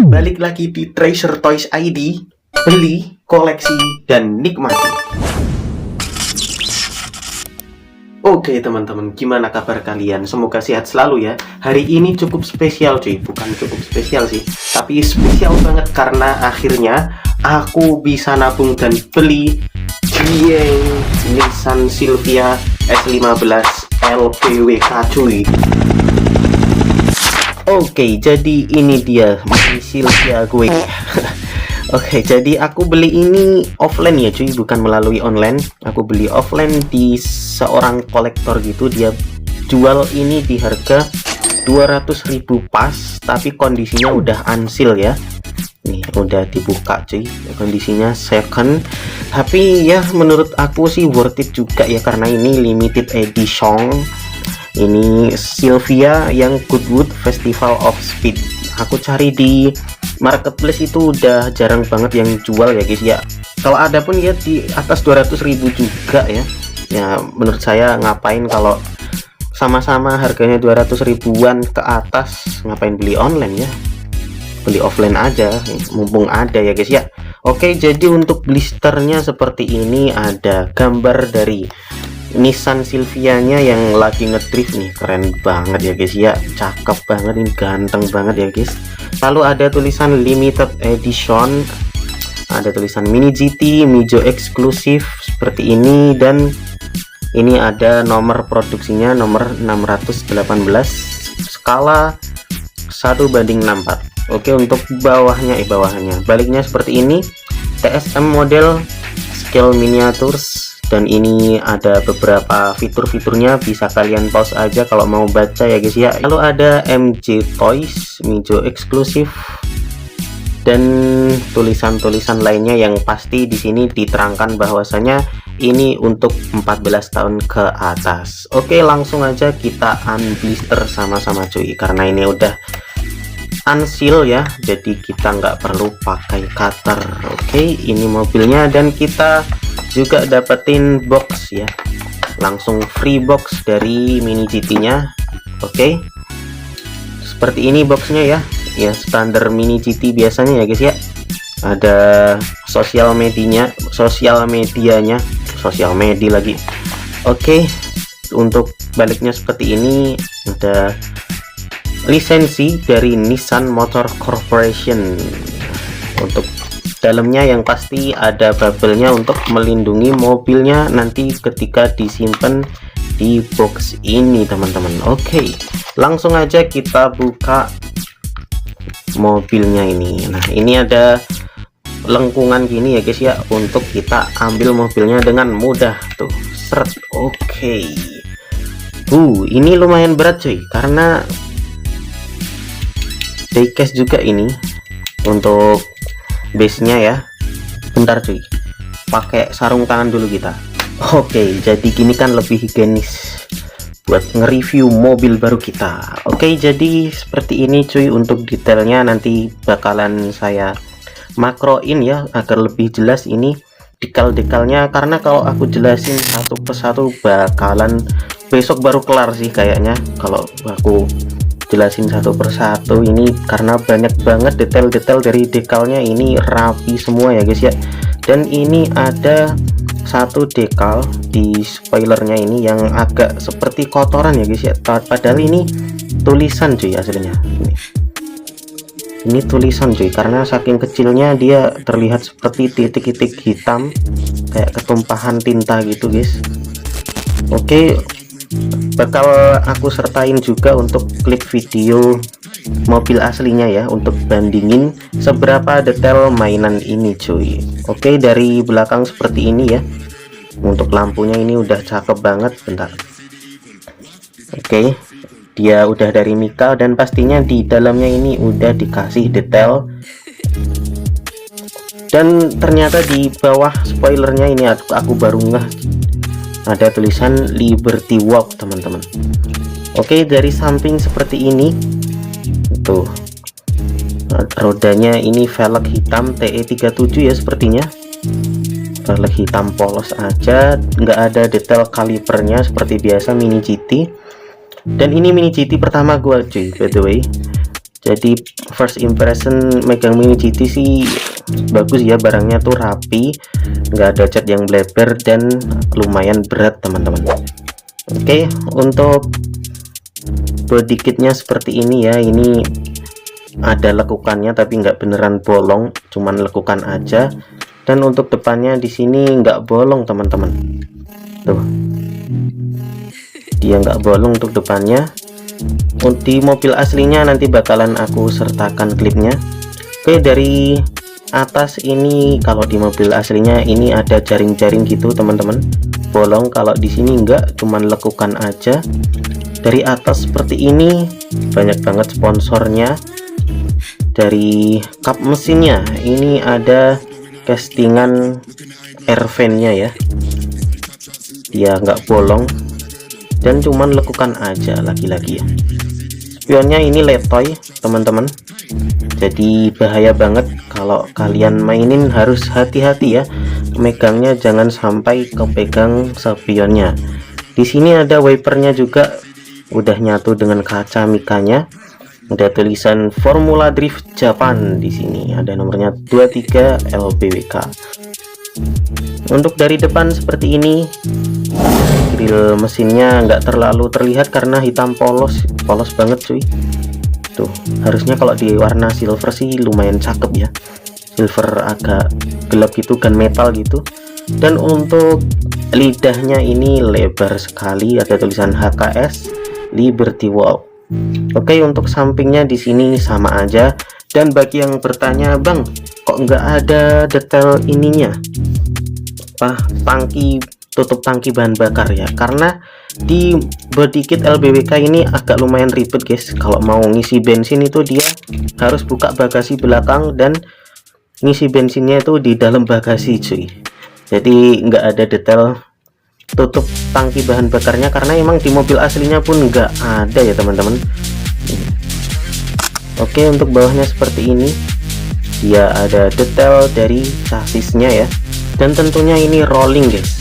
Balik lagi di Treasure Toys ID. Beli, koleksi, dan nikmati. Oke teman-teman, gimana kabar kalian? Semoga sehat selalu ya. Hari ini cukup spesial cuy. Bukan cukup spesial sih, tapi spesial banget karena akhirnya aku bisa nabung dan beli Nissan Silvia S15 LPWK cuy. Oke, jadi ini dia Silvia gue. Oke, jadi aku beli ini offline ya cuy, bukan melalui online. Aku beli offline di seorang kolektor gitu. Dia jual ini di harga 200.000 pas, tapi kondisinya udah unseal ya. Nih, udah dibuka cuy. Kondisinya second. Tapi ya menurut aku sih worth it juga ya, karena ini limited edition. Ini Silvia yang Goodwood Festival of Speed. Aku cari di marketplace itu udah jarang banget yang jual ya guys ya. Kalau ada pun ya di atas 200.000 juga ya. Ya menurut saya ngapain kalau sama-sama harganya 200 ribuan ke atas, ngapain beli online ya. Beli offline aja mumpung ada ya guys ya. Oke, jadi untuk blisternya seperti ini, ada gambar dari Nissan Silvia-nya yang lagi ngedrift nih, keren banget ya guys ya, cakep banget ini, ganteng banget ya guys. Lalu ada tulisan limited edition, ada tulisan mini GT, Mijo eksklusif seperti ini, dan ini ada nomor produksinya nomor 618, skala 1:64. Oke, untuk bawahnya baliknya seperti ini, TSM model scale miniatures. Dan ini ada beberapa fitur-fiturnya, bisa kalian pause aja kalau mau baca ya guys ya. Lalu ada MJ Toys, Mijo eksklusif, dan tulisan-tulisan lainnya yang pasti di sini diterangkan bahwasanya ini untuk 14 tahun ke atas. Oke, langsung aja kita unblister sama-sama cuy, karena ini udah unseal ya, jadi kita nggak perlu pakai cutter. Oke, ini mobilnya, dan kita juga dapetin box ya, langsung free box dari mini GT nya. Oke, seperti ini boxnya ya, standar mini GT biasanya ya guys ya. Ada sosial media lagi. Oke, untuk baliknya seperti ini, ada lisensi dari Nissan Motor Corporation. Untuk dalamnya yang pasti ada bubble-nya untuk melindungi mobilnya nanti ketika disimpan di box ini teman-teman. Oke, langsung aja kita buka mobilnya ini. Nah, ini ada lengkungan gini ya guys ya, untuk kita ambil mobilnya dengan mudah tuh, seret. Oke, ini lumayan berat cuy, karena diecast juga ini untuk base nya ya. Bentar cuy, pakai sarung tangan dulu kita. Oke, jadi gini kan lebih higienis buat nge-review mobil baru kita. Oke, jadi seperti ini cuy untuk detailnya, nanti bakalan saya makroin ya agar lebih jelas ini dekal-dekalnya, karena kalau aku jelasin satu persatu bakalan besok baru kelar sih kayaknya kalau aku jelasin satu persatu ini, karena banyak banget detail-detail dari dekalnya. Ini rapi semua ya guys ya. Dan ini ada satu dekal di spoilernya ini yang agak seperti kotoran ya guys ya, padahal ini tulisan cuy aslinya. Ini tulisan cuy, karena saking kecilnya dia terlihat seperti titik-titik hitam kayak ketumpahan tinta gitu guys. Oke, bakal aku sertain juga untuk klik video mobil aslinya ya, untuk bandingin seberapa detail mainan ini cuy. Oke, dari belakang seperti ini ya. Untuk lampunya ini udah cakep banget. Bentar. Oke, dia udah dari Mika, dan pastinya di dalamnya ini udah dikasih detail. Dan ternyata di bawah spoilernya ini aku baru ngeh, ada tulisan Liberty Walk teman-teman. Oke, dari samping seperti ini tuh, rodanya ini velg hitam TE37 ya sepertinya, velg hitam polos aja, nggak ada detail kalipernya seperti biasa mini GT. Dan ini mini GT pertama gua cuy, by the way. Jadi first impression megang Mini GT sih bagus ya, barangnya tuh rapi, nggak ada cat yang bleber dan lumayan berat teman-teman. Oke, untuk body kitnya seperti ini ya, ini ada lekukannya tapi nggak beneran bolong, cuman lekukan aja. Dan untuk depannya di sini nggak bolong teman-teman, tuh dia nggak bolong untuk depannya. Di mobil aslinya nanti bakalan aku sertakan klipnya. Oke, dari atas ini kalau di mobil aslinya ini ada jaring-jaring gitu teman-teman, bolong. Kalau di sini enggak, cuman lekukan aja. Dari atas seperti ini, banyak banget sponsornya. Dari kap mesinnya ini ada castingan air fan-nya ya, dia nggak bolong dan cuman lekukan aja lagi-lagi ya. Spionnya ini letoy teman-teman, jadi bahaya banget kalau kalian mainin, harus hati-hati ya megangnya, jangan sampai kepegang spionnya. Di sini ada wipernya juga, udah nyatu dengan kaca mikanya. Ada tulisan Formula Drift Japan, di sini ada nomornya 23 LBWK. Untuk dari depan seperti ini, grill mesinnya nggak terlalu terlihat karena hitam polos banget cuy. Tuh, harusnya kalau di warna silver sih lumayan cakep ya, silver agak gelap gitu, gunmetal gitu. Dan untuk lidahnya ini lebar sekali, ada tulisan HKS Liberty Walk. Oke, untuk sampingnya di sini sama aja. Dan bagi yang bertanya, bang kok nggak ada detail ininya, tangki, tutup tangki bahan bakar ya, karena di body kit LBWK ini agak lumayan ribet guys. Kalau mau ngisi bensin itu dia harus buka bagasi belakang dan ngisi bensinnya itu di dalam bagasi cuy. Jadi nggak ada detail tutup tangki bahan bakarnya, karena emang di mobil aslinya pun nggak ada ya teman-teman. Oke, untuk bawahnya seperti ini, dia ada detail dari chassisnya ya, dan tentunya ini rolling guys.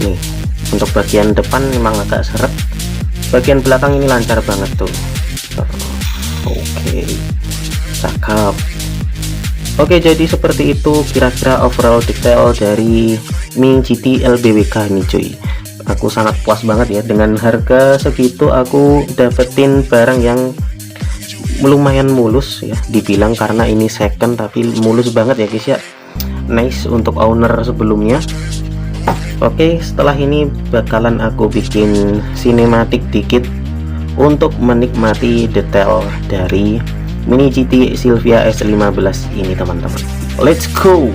Nih, untuk bagian depan memang agak seret, bagian belakang ini lancar banget tuh. Oke, cakep. Oke, jadi seperti itu kira-kira overall detail dari Mini GT LBWK ini cuy. Aku sangat puas banget ya, dengan harga segitu aku dapetin barang yang lumayan mulus ya, dibilang karena ini second tapi mulus banget ya guys ya. Nice untuk owner sebelumnya. Oke, setelah ini bakalan aku bikin sinematik dikit untuk menikmati detail dari Mini GT Silvia S15 ini teman-teman. Let's go.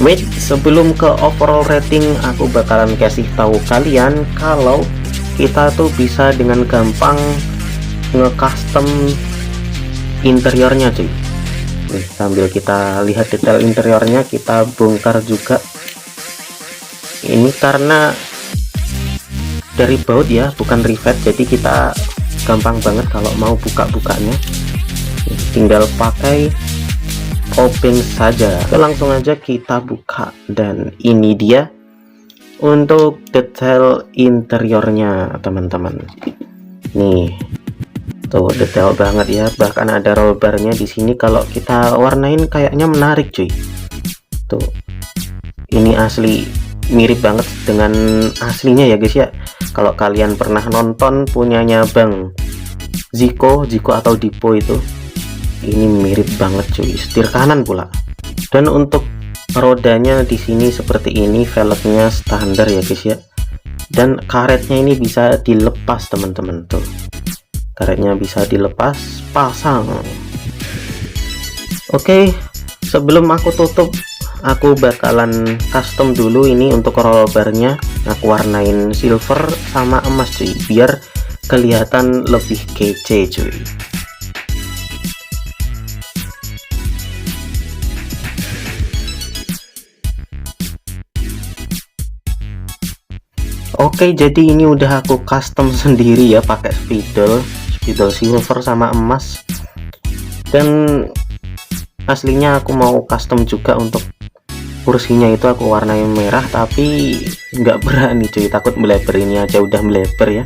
Wait, sebelum ke overall rating, aku bakalan kasih tahu kalian kalau kita tuh bisa dengan gampang nge-custom interiornya cuy. Nih, sambil kita lihat detail interiornya, kita bongkar juga. Ini karena dari baut ya, bukan rivet, jadi kita gampang banget kalau mau buka-bukanya. Tinggal pakai obeng saja. Langsung aja kita buka, dan ini dia untuk detail interiornya teman-teman. Nih, tuh detail banget ya, bahkan ada roll barnya di sini. Kalau kita warnain kayaknya menarik cuy. Tuh, ini asli mirip banget dengan aslinya ya guys ya. Kalau kalian pernah nonton punyanya Bang Ziko atau Dipo itu, ini mirip banget cuy, setir kanan pula. Dan untuk rodanya di sini seperti ini, velgnya standar ya guys ya, dan karetnya ini bisa dilepas teman-teman. Tuh, karetnya bisa dilepas pasang. Oke, sebelum aku tutup, aku bakalan custom dulu ini untuk roll barnya. Aku warnain silver sama emas cuy, biar kelihatan lebih kece cuy. Oke, jadi ini udah aku custom sendiri ya, pakai spidol silver sama emas. Dan aslinya aku mau custom juga untuk kursinya, itu aku warnai merah, tapi nggak berani cuy, takut melebar. Ini aja udah melebar ya,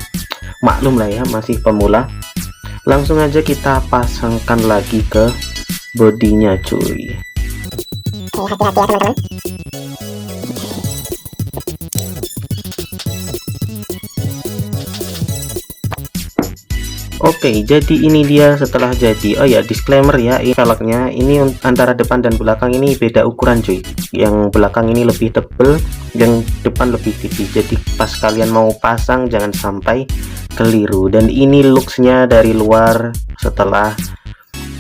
maklum lah ya, masih pemula. Langsung aja kita pasangkan lagi ke bodinya cuy. Hati-hati ya teman-teman. Oke, jadi ini dia setelah jadi. Oh ya, disclaimer ya, ini velgnya ini antara depan dan belakang ini beda ukuran cuy. Yang belakang ini lebih tebel, yang depan lebih tipis. Jadi pas kalian mau pasang jangan sampai keliru. Dan ini looksnya dari luar setelah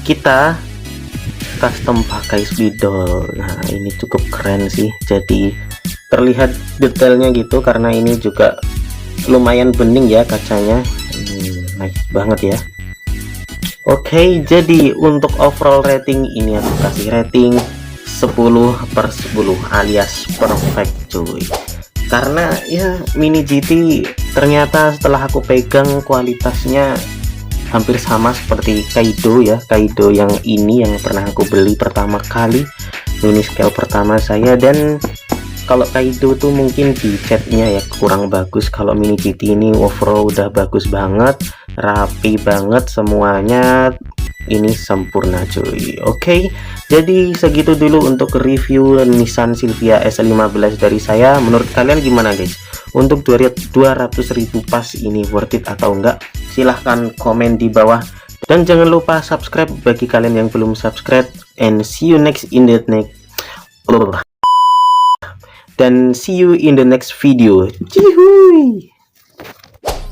kita custom pakai spidol. Nah, ini cukup keren sih. Jadi terlihat detailnya gitu, karena ini juga lumayan bening ya kacanya. Nice banget ya. Oke, jadi untuk overall rating ini aku kasih rating 10/10 alias perfect cuy. Karena ya Mini GT ternyata setelah aku pegang kualitasnya hampir sama seperti Kaido ya. Kaido yang ini yang pernah aku beli pertama kali, mini scale pertama saya. Dan kalau Kaido tuh mungkin di catnya ya kurang bagus. Kalau Mini GT ini overall udah bagus banget, rapi banget semuanya, ini sempurna cuy. Oke, jadi segitu dulu untuk review Nissan Silvia S15 dari saya. Menurut kalian gimana guys? Untuk 200.000 pas ini worth it atau enggak? Silahkan komen di bawah, dan jangan lupa subscribe bagi kalian yang belum subscribe. And see you next in the next video. Cihuy.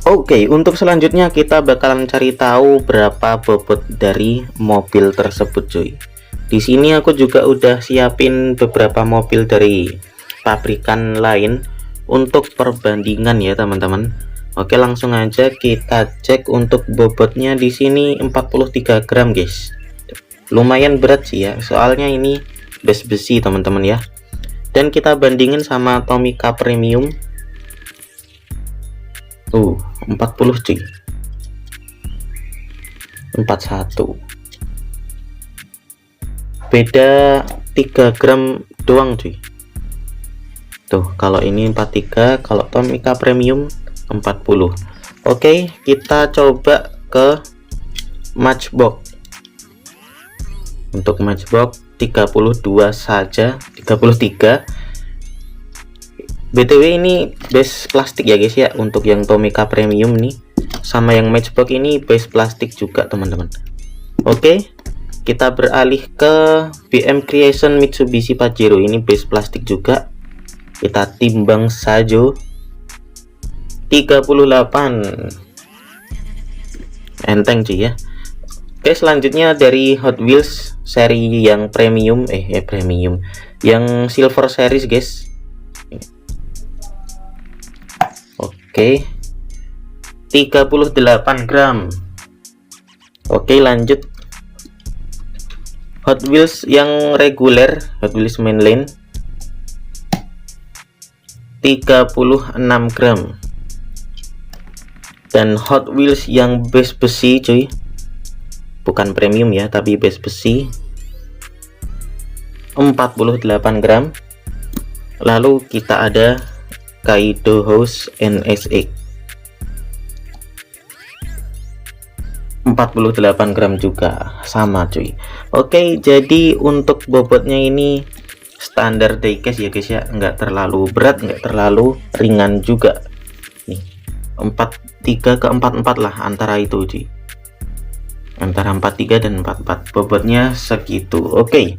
Oke, untuk selanjutnya kita bakalan cari tahu berapa bobot dari mobil tersebut cuy. Di sini aku juga udah siapin beberapa mobil dari pabrikan lain untuk perbandingan ya teman-teman. Oke, langsung aja kita cek untuk bobotnya. Di sini 43 gram guys. Lumayan berat sih ya, soalnya ini base besi teman-teman ya. Dan kita bandingin sama Tomica Premium. 40 cuy, 41, beda 3 gram doang cuy. Tuh, kalau ini 43, kalau Tomica Premium 40. Oke, kita coba ke Matchbox. Untuk Matchbox 32 saja, 33. BTW ini base plastik ya guys ya, untuk yang Tomica Premium nih, sama yang Matchbox ini base plastik juga teman-teman. Oke, kita beralih ke BM Creation Mitsubishi Pajero, ini base plastik juga. Kita timbang saja 38, enteng cuy ya. Oke, selanjutnya dari Hot Wheels seri yang premium, premium, yang silver series guys. Oke, 38 gram. Oke, lanjut Hot Wheels yang reguler, Hot Wheels mainline 36 gram. Dan Hot Wheels yang base besi cuy, bukan premium ya, tapi base besi 48 gram. Lalu kita ada Kaido House NSX 48 gram juga, sama cuy. Oke, jadi untuk bobotnya ini standar diecast ya guys ya, nggak terlalu berat, nggak terlalu ringan juga nih. 43 ke 44 lah, antara itu cuy, antara 43 dan 44 bobotnya segitu. Oke,